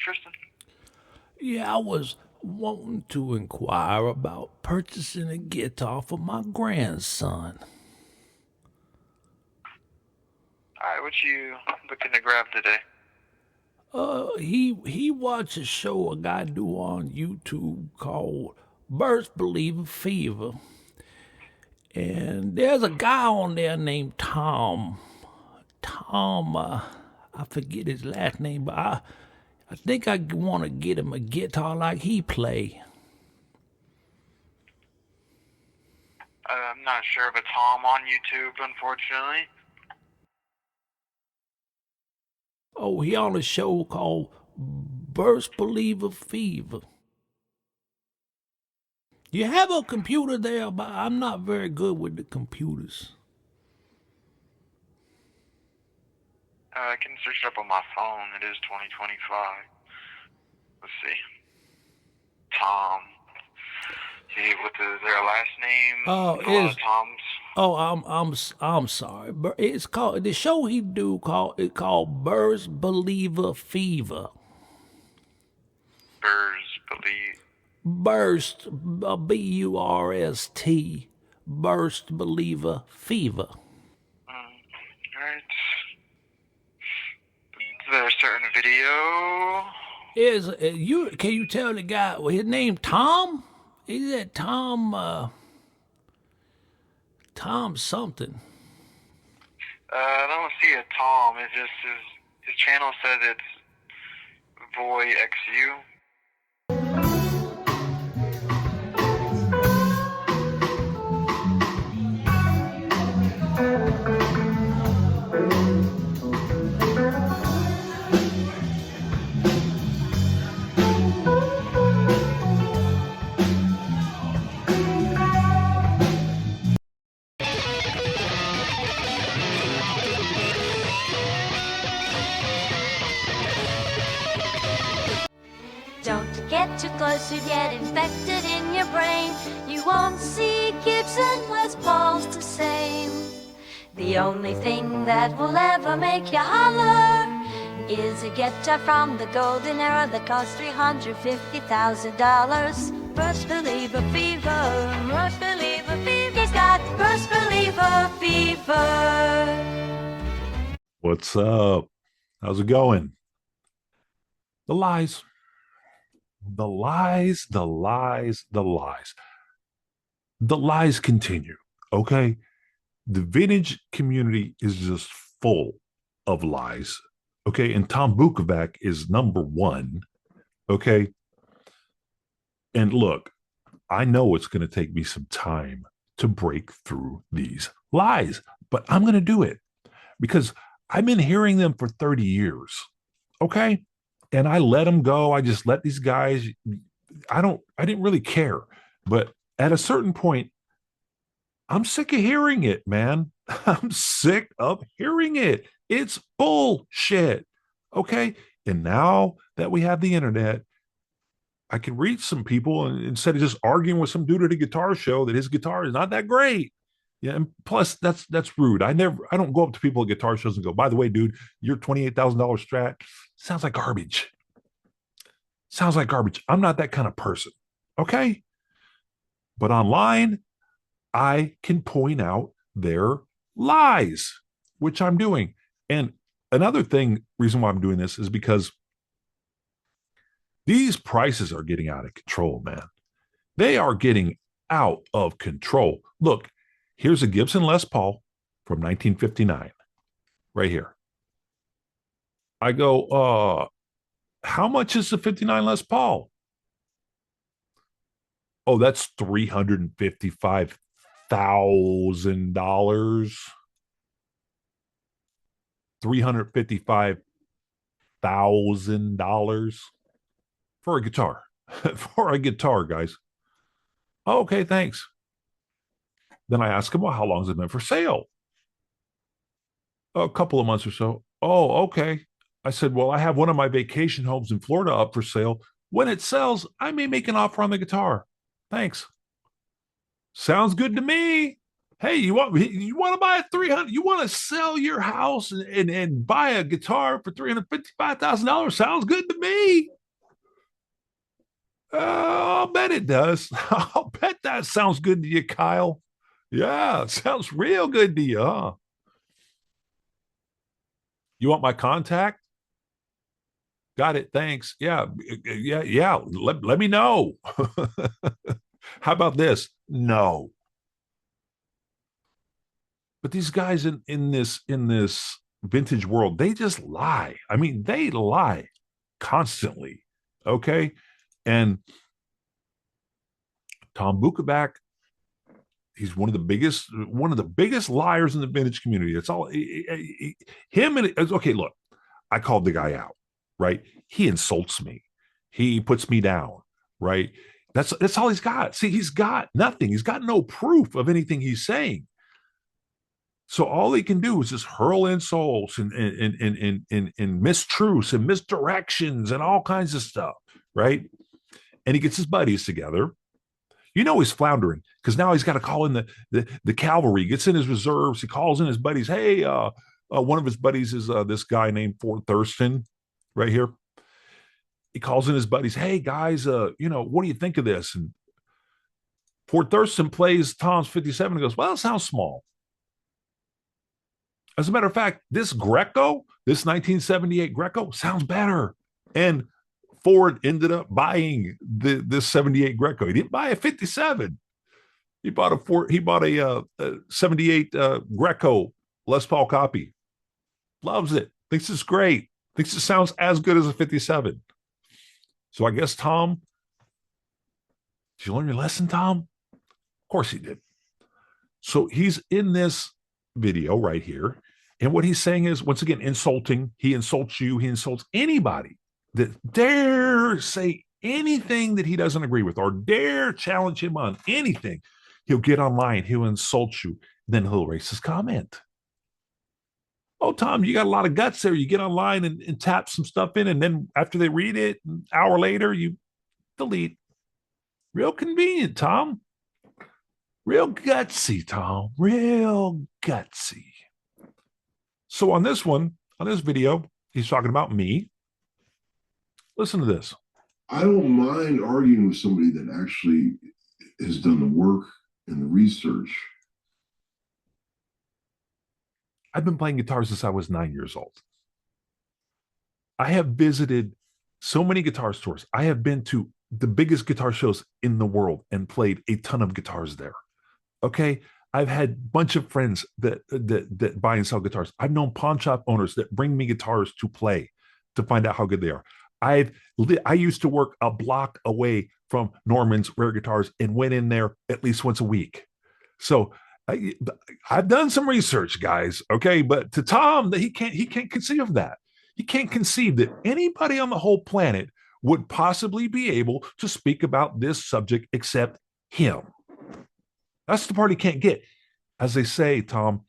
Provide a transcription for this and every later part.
Tristan? Yeah, I was wanting to inquire about purchasing a guitar for my grandson. Alright, what you looking to grab today? He watched a show a guy do on YouTube called Burst Believer Fever. And there's a guy on there named Tom. I forget his last name, but I think I want to get him a guitar like he play. I'm not sure of a Tom on YouTube, unfortunately. Oh, he on a show called Burst Believer Fever. You have a computer there, but I'm not very good with the computers. I can search it up on my phone. It is 2025. Let's see. Tom. See, what is their last name? Tom's. Oh, I'm sorry, but it's called the show he do called Burst Believer Fever. Burst, B-U-R-S-T, Burst Believer Fever. Alright. Is there a certain video? Can you tell the guy his name Tom? Is that Tom? Tom something. I don't see a Tom. It just his channel says it's Voy XU. Don't get too close, you get infected in your brain. You won't see Gibson Les Paul's the same. The only thing that will ever make you holler is a guitar from the Golden Era that costs $350,000. Burst Believer Fever, Burst Believer Fever. He's got Burst Believer Fever. What's up? How's it going? The lies. The lies, the lies, the lies. The lies continue, okay? The vintage community is just full of lies, okay? And Tom Bukovac is number one, okay? And look, I know it's going to take me some time to break through these lies, but I'm going to do it because I've been hearing them for 30 years, okay? And I let them go. I just let these guys, I didn't really care. But at a certain point, I'm sick of hearing it, man. I'm sick of hearing it. It's bullshit. Okay. And now that we have the internet, I can reach some people and instead of just arguing with some dude at a guitar show that his guitar is not that great. Yeah, and plus that's rude. I don't go up to people at guitar shows and go, by the way, dude, your $28,000 Strat sounds like garbage. Sounds like garbage. I'm not that kind of person. Okay. But online, I can point out their lies, which I'm doing. And another reason why I'm doing this is because these prices are getting out of control, man. They are getting out of control. Look, here's a Gibson Les Paul from 1959, right here. I go, how much is the 59 Les Paul? Oh, that's $355,000. $355,000 for a guitar. For a guitar, guys. Oh, okay, thanks. Then I ask him, well, how long has it been for sale? A couple of months or so. Oh, okay. I said, well, I have one of my vacation homes in Florida up for sale. When it sells, I may make an offer on the guitar. Thanks. Sounds good to me. Hey, you want to buy a 300? You want to sell your house and buy a guitar for $355,000? Sounds good to me. I'll bet it does. I'll bet that sounds good to you, Kyle. Yeah, sounds real good to you, huh? You want my contact? Got it. Thanks. Yeah, yeah. Let me know. How about this? No. But these guys in this vintage world, they just lie. I mean, they lie constantly. Okay. And Tom Bukovac, he's one of the biggest liars in the vintage community. It's all him and okay, look, I called the guy out, right? He insults me. He puts me down, right? That's all he's got. See, he's got nothing. He's got no proof of anything he's saying. So all he can do is just hurl insults and mistruths and misdirections and all kinds of stuff, right? And he gets his buddies together. He's floundering because now he's got to call in the cavalry. He gets in his reserves. He calls in his buddies. Hey, one of his buddies is this guy named Thurston, right here. He calls in his buddies. Hey guys, what do you think of this? And Thurston plays Tom's 57 and goes, well, it sounds small. As a matter of fact, this 1978 Greco sounds better. And Ford ended up buying this 78 Greco. He didn't buy a 57. He bought a 78 Greco Les Paul copy. Loves it. Thinks it's great. Thinks it sounds as good as a 57. So I guess, Tom, did you learn your lesson, Tom? Of course he did. So he's in this video right here. And what he's saying is, once again, insulting. He insults you. He insults anybody that dare say anything that he doesn't agree with or dare challenge him on anything. He'll get online. He'll insult you. Then he'll erase his comment. Oh, Tom, you got a lot of guts there. You get online and tap some stuff in. And then after they read it, an hour later, you delete. Real convenient, Tom. Real gutsy, Tom. Real gutsy. So on this video, he's talking about me. Listen to this. I don't mind arguing with somebody that actually has done the work and the research. I've been playing guitar since I was 9 years old. I have visited so many guitar stores. I have been to the biggest guitar shows in the world and played a ton of guitars there. Okay. I've had a bunch of friends that buy and sell guitars. I've known pawn shop owners that bring me guitars to play to find out how good they are. I used to work a block away from Norman's Rare Guitars and went in there at least once a week. So I've done some research, guys. Okay, but to Tom, that he can't conceive of that. He can't conceive that anybody on the whole planet would possibly be able to speak about this subject except him. That's the part he can't get. As they say, Tom,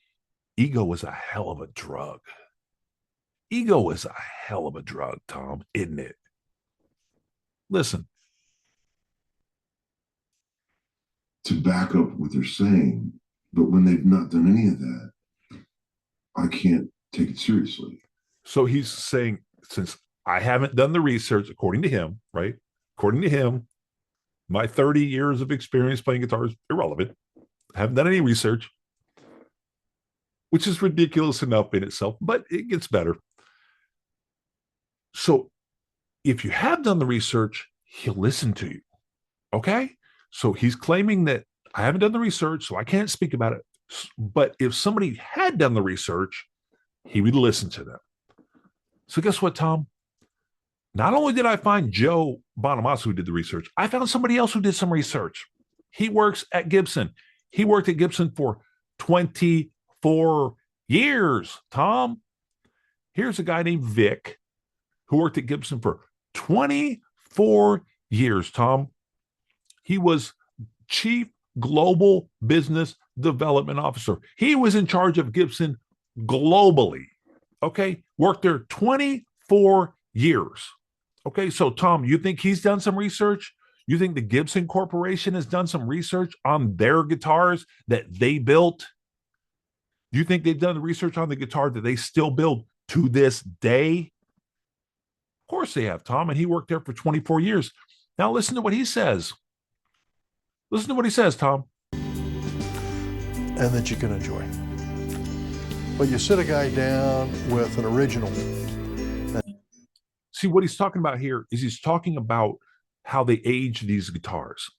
ego is a hell of a drug. Ego is a hell of a drug, Tom, isn't it? Listen. To back up what they're saying, but when they've not done any of that, I can't take it seriously. So he's saying, since I haven't done the research, according to him, right? According to him, my 30 years of experience playing guitar is irrelevant. I haven't done any research, which is ridiculous enough in itself, but it gets better. So if you have done the research, he'll listen to you. Okay? So he's claiming that I haven't done the research, so I can't speak about it. But if somebody had done the research, he would listen to them. So guess what, Tom? Not only did I find Joe Bonamassa who did the research, I found somebody else who did some research. He works at Gibson. He worked at Gibson for 24 years, Tom. Here's a guy named Vic who worked at Gibson for 24 years, Tom. He was Chief Global Business Development Officer. He was in charge of Gibson globally. Okay, worked there 24 years. Okay, so Tom, you think he's done some research? You think the Gibson Corporation has done some research on their guitars that they built? Do you think they've done the research on the guitar that they still build to this day? Of course they have, Tom, and he worked there for 24 years. Now listen to what he says. Listen to what he says, Tom. And that you can enjoy. But you sit a guy down with an original. See, what he's talking about here is he's talking about how they age these guitars.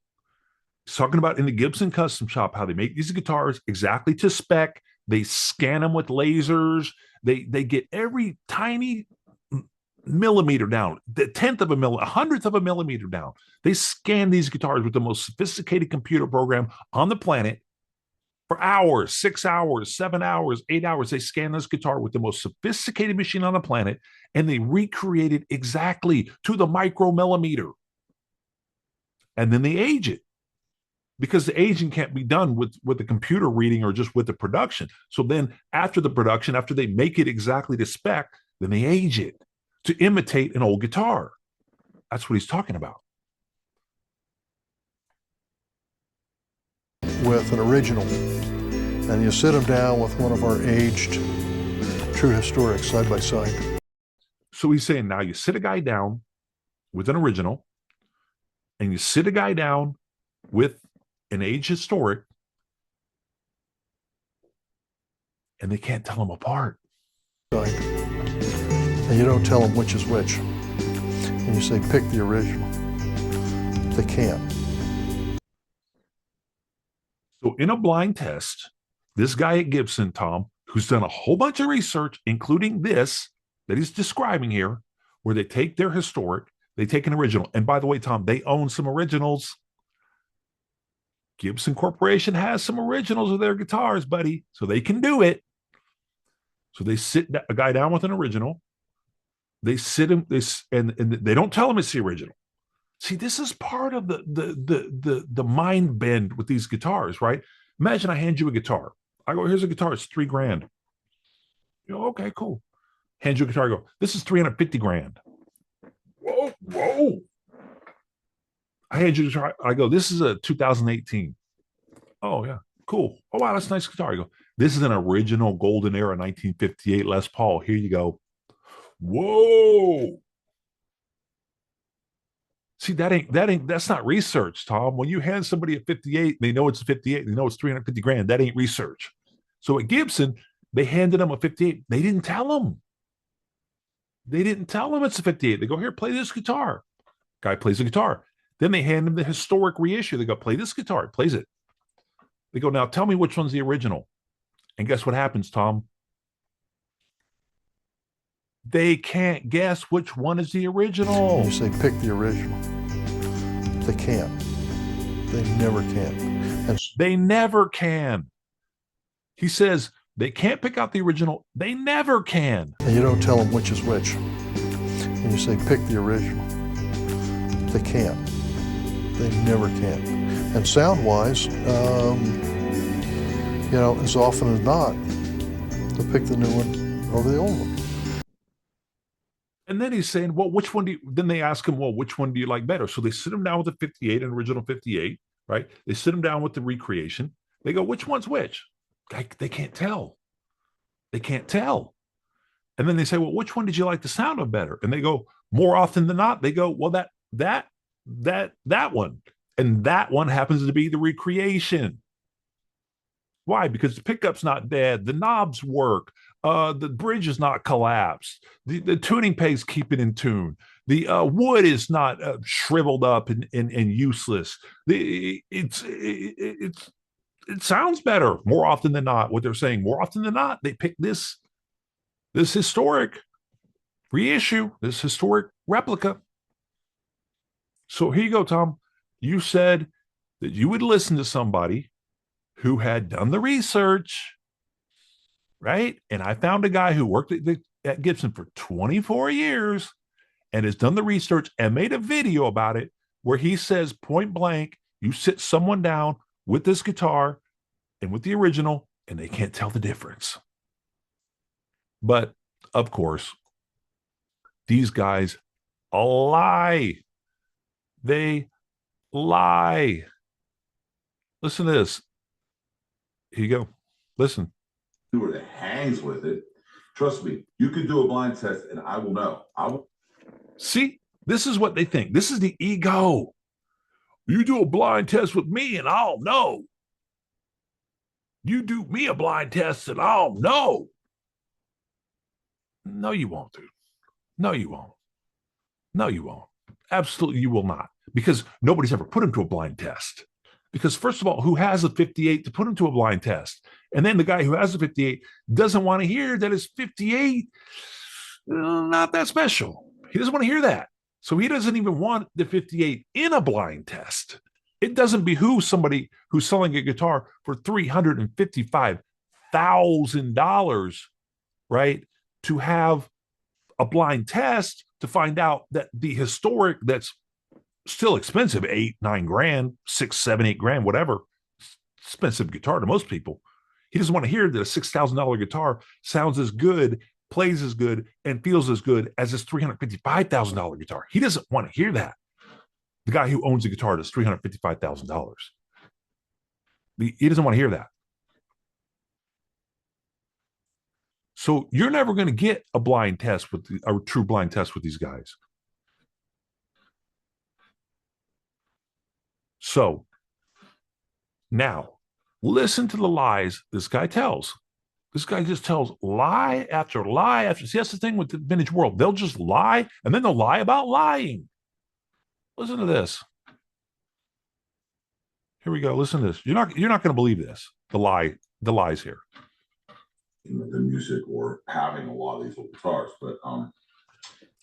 He's talking about in the Gibson custom shop, how they make these guitars exactly to spec. They scan them with lasers. They get every tiny millimeter down, the 100th of a millimeter down. They scan these guitars with the most sophisticated computer program on the planet for hours, 6 hours, 7 hours, 8 hours. They scan this guitar with the most sophisticated machine on the planet, and they recreate it exactly to the micromillimeter. And then they age it, because the aging can't be done with the computer reading or just with the production. So then after the production, after they make it exactly to spec, then they age it to imitate an old guitar. That's what he's talking about. With an original, and you sit them down with one of our aged true historic side by side. So he's saying now you sit a guy down with an original, and you sit a guy down with an aged historic, and they can't tell them apart. And you don't tell them which is which. And you say, pick the original. They can't. So in a blind test, this guy at Gibson, Tom, who's done a whole bunch of research, including this that he's describing here, where they take their historic, they take an original. And by the way, Tom, they own some originals. Gibson Corporation has some originals of their guitars, buddy, so they can do it. So they sit a guy down with an original. They sit him, and they don't tell him it's the original. See, this is part of the mind bend with these guitars, right? Imagine I hand you a guitar. I go, here's a guitar, it's $3,000. You go, okay, cool. Hand you a guitar, I go, this is $350,000. Whoa. I hand you a guitar, I go, this is a 2018. Oh, yeah, cool. Oh, wow, that's a nice guitar. I go, this is an original Golden Era 1958 Les Paul. Here you go. Whoa. See, that's not research, Tom. When you hand somebody a 58, they know it's a 58, they know it's $350,000. That ain't research. So at Gibson, they handed them a 58. They didn't tell them. They didn't tell them it's a 58. They go, here, play this guitar. Guy plays the guitar. Then they hand him the historic reissue. They go, play this guitar. It plays it. They go, now tell me which one's the original. And guess what happens, Tom? They can't guess which one is the original. You say, pick the original. They can't. They never can. And they never can. He says they can't pick out the original. They never can. And you don't tell them which is which. And you say, pick the original. They can't. They never can. And sound-wise, as often as not, they'll pick the new one over the old one. And then he's saying, well, which one do you, then they ask him, well, which one do you like better? So they sit him down with the 58, an original 58, right? They sit him down with the recreation. They go, which one's which? They can't tell. They can't tell. And then they say, well, which one did you like the sound of better? And they go, more often than not, they go, well, that one. And that one happens to be the recreation. Why? Because the pickup's not dead. The knobs work. The bridge is not collapsed. The tuning pegs keep it in tune. The wood is not shriveled up and useless. It sounds better more often than not. What they're saying, more often than not, they pick this historic reissue, this historic replica. So here you go, Tom. You said that you would listen to somebody who had done the research, right? And I found a guy who worked at Gibson for 24 years and has done the research and made a video about it where he says point blank, you sit someone down with this guitar and with the original and they can't tell the difference. But of course, these guys lie. They Lie. Listen to this. Here you go. Listen. That hangs with it. Trust me, you can do a blind test and I will know. I will. See, this is what they think. This is the ego. You do a blind test with me and I'll know. You do me a blind test and I'll know. No, you won't, dude. No, you won't. No, you won't. Absolutely, you will not. Because nobody's ever put him to a blind test. Because first of all, who has a 58 to put him to a blind test? And then the guy who has a 58 doesn't want to hear that his 58 not that special. He doesn't want to hear that. So he doesn't even want the 58 in a blind test. It doesn't behoove somebody who's selling a guitar for $355,000, right, to have a blind test to find out that the historic, that's still expensive, 8, 9 grand, 6, 7, 8 grand, whatever, expensive guitar to most people. He doesn't want to hear that a $6,000 guitar sounds as good, plays as good, and feels as good as this $355,000 guitar. He doesn't want to hear that. The guy who owns a guitar that's $355,000. He doesn't want to hear that. So you're never going to get a blind test with a true blind test with these guys. So now listen to the lies this guy tells. This guy just tells lie after lie after. See, that's the thing with the vintage world. They'll just lie and then they'll lie about lying. Listen to this. Here we go. Listen to this. You're not going to believe this. The lies here. The music or having a lot of these old guitars, but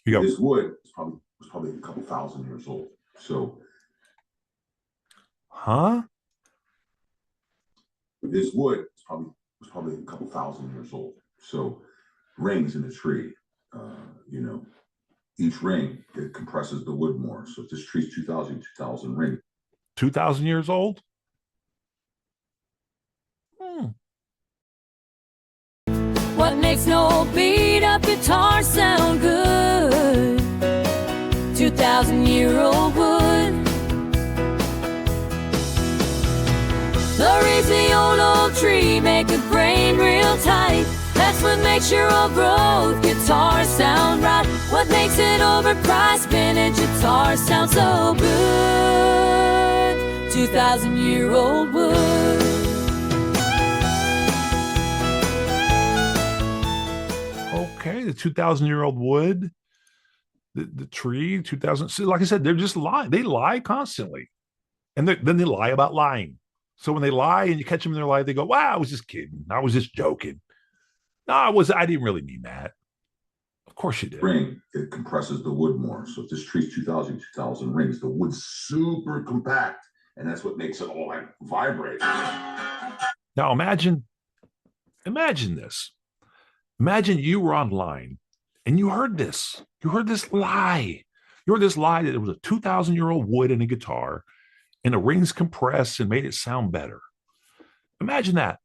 you go. This wood was probably a couple thousand years old. So, this wood was probably a couple thousand years old. So, rings in the tree, each ring, it compresses the wood more. So if this tree's 2,000 rings. 2,000 years old? What makes no beat up guitar sound good? 2,000-year-old wood. The reeds in the old tree make a grain real tight. That's what makes your old growth guitar sound right. What makes an overpriced vintage guitar sound so good? 2,000-year-old wood. Okay, the 2,000-year-old wood, the tree, 2,000. So like I said, they're just lying. They lie constantly, and then they lie about lying. So when they lie and you catch them in their lie, they go, "Wow, I was just kidding. I was just joking. No, I didn't really mean that." Of course you did. Ring, it compresses the wood more. So if this tree's 2,000 rings, the wood's super compact, and that's what makes it all like vibrate. Now imagine this. Imagine you were online and you heard this. You heard this lie. You heard this lie that there was a 2,000-year-old wood in a guitar and the rings compressed and made it sound better. Imagine that.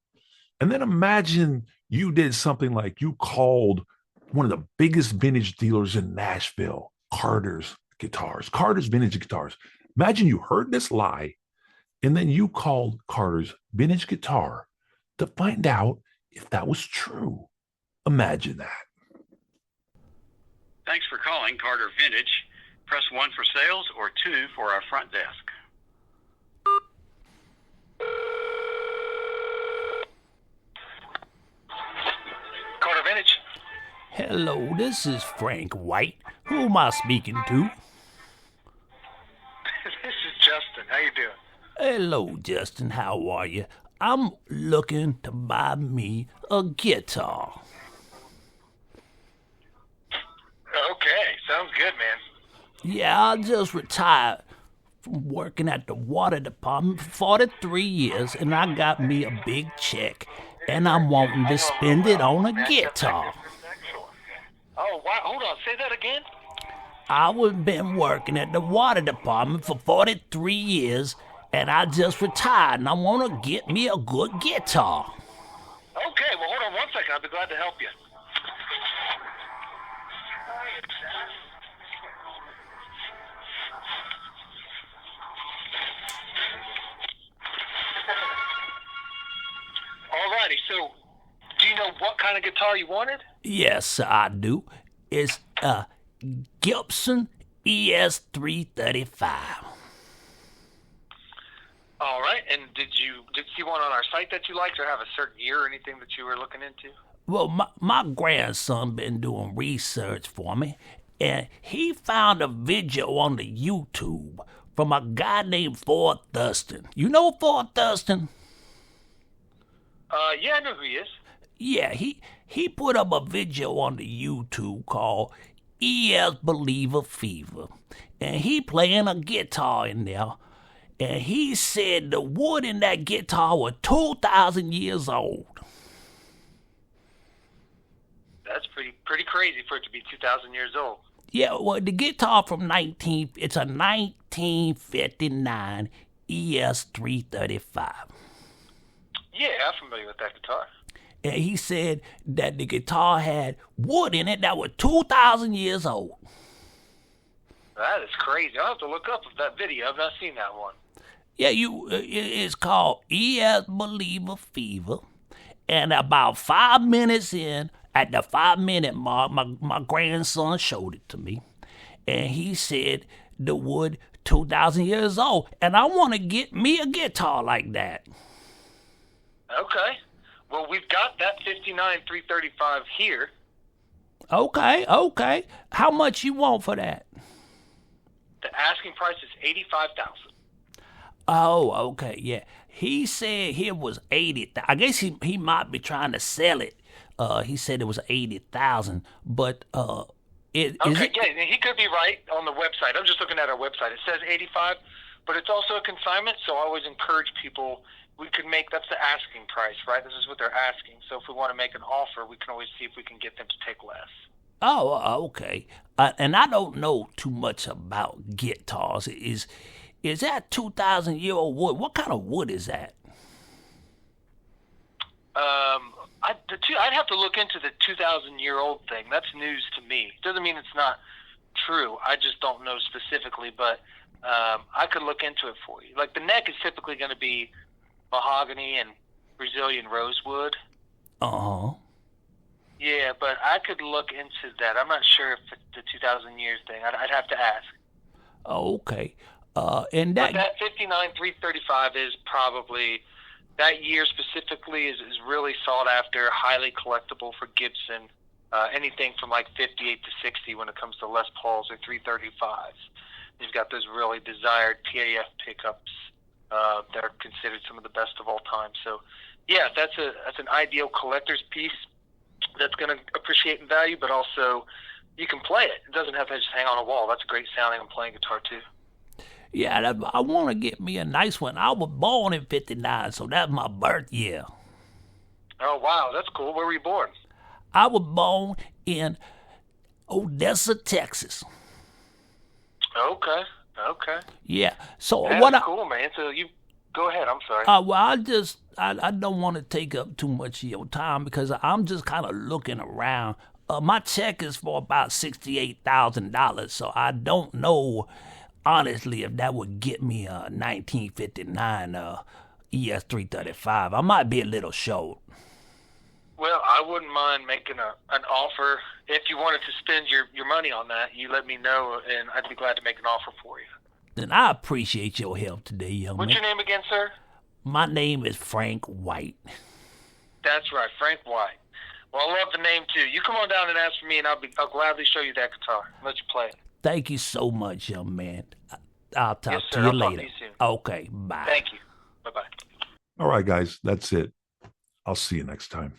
And then imagine you did something like you called one of the biggest vintage dealers in Nashville, Carter's Vintage Guitars. Imagine you heard this lie and then you called Carter's Vintage Guitar to find out if that was true. Imagine that. Thanks for calling Carter Vintage. Press 1 for sales or 2 for our front desk. Carter Vintage. Hello, this is Frank White. Who am I speaking to? This is Justin. How you doing? Hello, Justin. How are you? I'm looking to buy me a guitar. Okay, sounds good, man. Yeah, I just retired from working at the water department for 43 years, and I got me a big check, and I'm wanting to spend it on a guitar. Oh, wow. Hold on. Say that again. I've been working at the water department for 43 years, and I just retired, and I want to get me a good guitar. Okay, well, hold on one second. I'll be glad to help you. righty. So, do you know what kind of guitar you wanted? Yes, I do. It's a Gibson ES335. All right. And did you see one on our site that you liked, or have a certain year or anything that you were looking into? Well, my grandson been doing research for me, and he found a video on the YouTube from a guy named Ford Thurston. You know Ford Thurston? Yeah, I know who he is. Yeah, he put up a video on the YouTube called ES Believer Fever, and he playing a guitar in there, and he said the wood in that guitar was 2,000 years old. That's pretty crazy for it to be 2,000 years old. Yeah, well, the guitar from it's a 1959 ES335. Yeah, I'm familiar with that guitar. And he said that the guitar had wood in it that was 2,000 years old. That is crazy. I'll have to look up that video. I've not seen that one. Yeah, it's called ES Believer Fever. And about 5 minutes in, at the 5-minute mark, my grandson showed it to me. And he said the wood 2,000 years old. And I want to get me a guitar like that. Okay. Well, we've got that 59 335 here. Okay. How much you want for that? The asking price is $85,000. Oh, okay, yeah. He said it was 80. I guess he might be trying to sell it. He said it was 80,000, but yeah, he could be right on the website. I'm just looking at our website. It says 85, but it's also a consignment. So I always encourage people. That's the asking price, right? This is what they're asking. So if we want to make an offer, we can always see if we can get them to take less. Oh, okay. And I don't know too much about guitars. Is that 2,000-year-old wood? What kind of wood is that? I'd have to look into the 2,000-year-old thing. That's news to me. Doesn't mean it's not true. I just don't know specifically, but I could look into it for you. Like the neck is typically going to be mahogany and Brazilian rosewood. Uh-huh. Yeah, but I could look into that. I'm not sure if it's the 2,000 years thing. I'd have to ask. Oh, okay. But that 59 335 is probably, that year specifically is really sought after, highly collectible for Gibson. Anything from like 58 to 60 when it comes to Les Pauls or 335s. You've got those really desired PAF pickups that are considered some of the best of all time. So, yeah, that's an ideal collector's piece that's going to appreciate in value, but also you can play it. It doesn't have to just hang on a wall. That's a great sounding and playing guitar too. Yeah, I want to get me a nice one. I was born in 59, so that's my birth year. Oh, wow, that's cool. Where were you born? I was born in Odessa, Texas. Okay. Yeah, so that's cool, man. So you go ahead. I'm sorry. Well, I don't want to take up too much of your time because I'm just kind of looking around. My check is for about $68,000, so I don't know, honestly, if that would get me a 1959 ES335. I might be a little short. Well, I wouldn't mind making an offer. If you wanted to spend your money on that, you let me know, and I'd be glad to make an offer for you. Then I appreciate your help today, young man. What's your name again, sir? My name is Frank White. That's right, Frank White. Well, I love the name, too. You come on down and ask for me, and I'll gladly show you that guitar and let you play it. Thank you so much, young man. I'll talk to sir. you I'll later. Talk to you soon. Okay, bye. Thank you. Bye-bye. All right, guys, that's it. I'll see you next time.